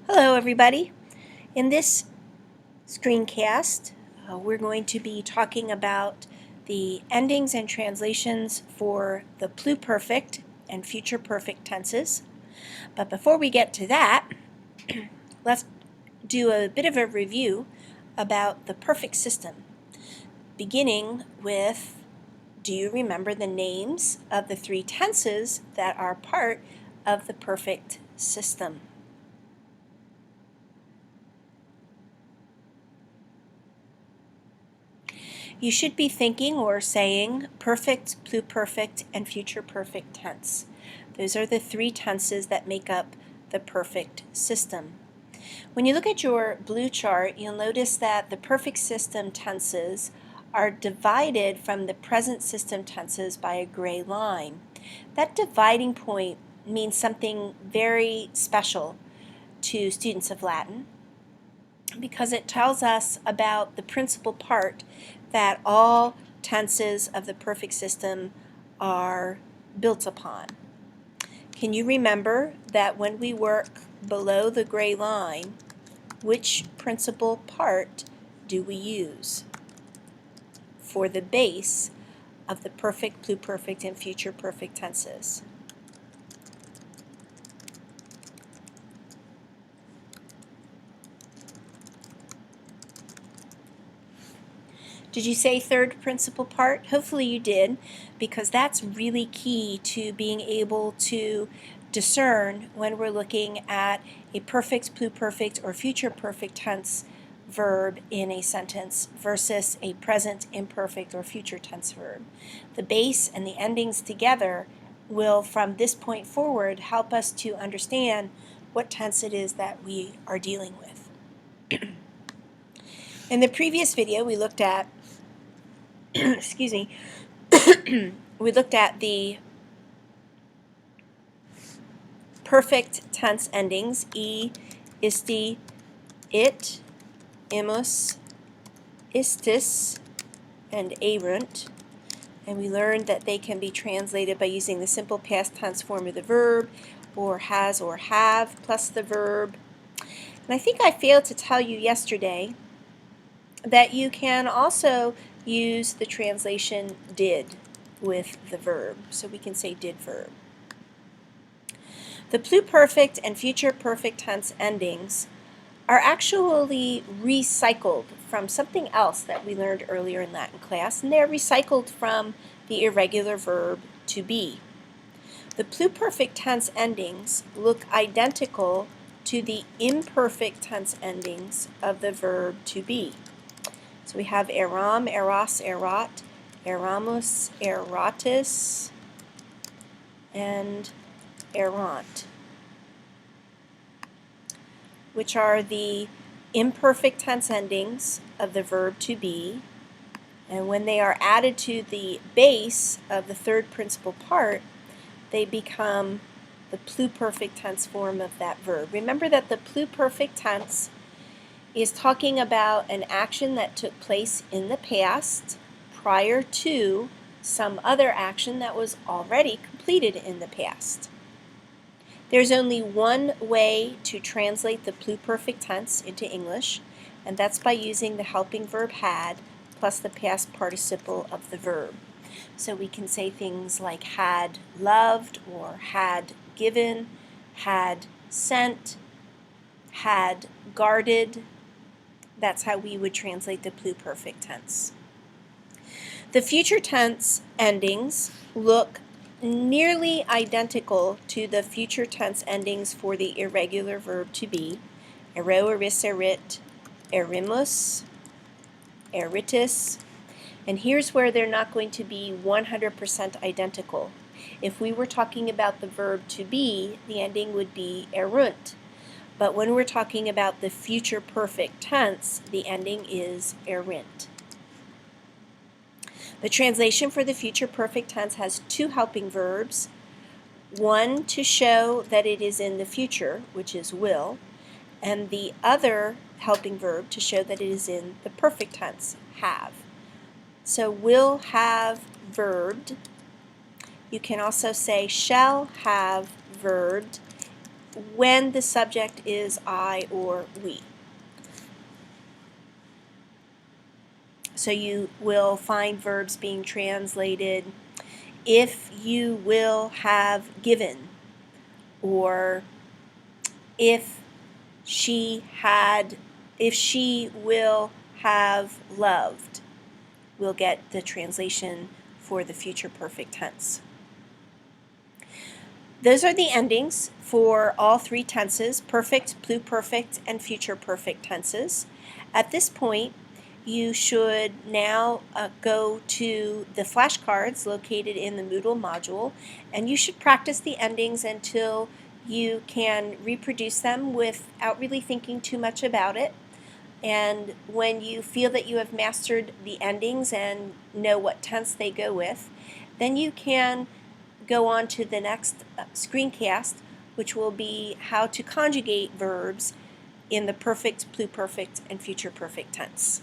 Hello everybody. In this screencast we're going to be talking about the endings and translations for the pluperfect and future perfect tenses. But before we get to that, let's do a bit of a review about the perfect system, beginning with, do you remember the names of the three tenses that are part of the perfect system? You should be thinking or saying perfect, pluperfect, and future perfect tense. Those are the three tenses that make up the perfect system. When you look at your blue chart, you'll notice that the perfect system tenses are divided from the present system tenses by a gray line. That dividing point means something very special to students of Latin, because it tells us about the principal part that all tenses of the perfect system are built upon. Can you remember that when we work below the gray line, which principal part do we use for the base of the perfect, pluperfect, and future perfect tenses? Did you say third principal part? Hopefully you did, because that's really key to being able to discern when we're looking at a perfect, pluperfect, or future perfect tense verb in a sentence versus a present, imperfect, or future tense verb. The base and the endings together will, from this point forward, help us to understand what tense it is that we are dealing with. In the previous video, we looked at excuse me, we looked at the perfect tense endings, isti, it, imus, istis, and erunt, and we learned that they can be translated by using the simple past tense form of the verb, or has or have plus the verb. And I think I failed to tell you yesterday that you can also use the translation did with the verb. So we can say did verb. The pluperfect and future perfect tense endings are actually recycled from something else that we learned earlier in Latin class, and they're recycled from the irregular verb to be. The pluperfect tense endings look identical to the imperfect tense endings of the verb to be. So we have eram, eras, erat, eramus, eratis, and erant, which are the imperfect tense endings of the verb to be, and when they are added to the base of the third principal part, they become the pluperfect tense form of that verb. Remember that the pluperfect tense is talking about an action that took place in the past prior to some other action that was already completed in the past. There's only one way to translate the pluperfect tense into English, and that's by using the helping verb had plus the past participle of the verb. So we can say things like had loved, or had given, had sent, had guarded. That's how we would translate the pluperfect tense. The future tense endings look nearly identical to the future tense endings for the irregular verb to be: ero, eris, erit, erimus, eritis. And here's where they're not going to be 100% identical. If we were talking about the verb to be, the ending would be erunt. But when we're talking about the future perfect tense, the ending is erint. The translation for the future perfect tense has two helping verbs, one to show that it is in the future, which is will, and the other helping verb to show that it is in the perfect tense, have. So will have verbed. You can also say shall have verbed when the subject is I or we. So you will find verbs being translated, if you will have given, or if she will have loved. We'll get the translation for the future perfect tense. Those are the endings for all three tenses: perfect, pluperfect, and future perfect tenses. At this point, you should now go to the flashcards located in the Moodle module, and you should practice the endings until you can reproduce them without really thinking too much about it. And when you feel that you have mastered the endings and know what tense they go with, then you can go on to the next screencast, which will be how to conjugate verbs in the perfect, pluperfect, and future perfect tense.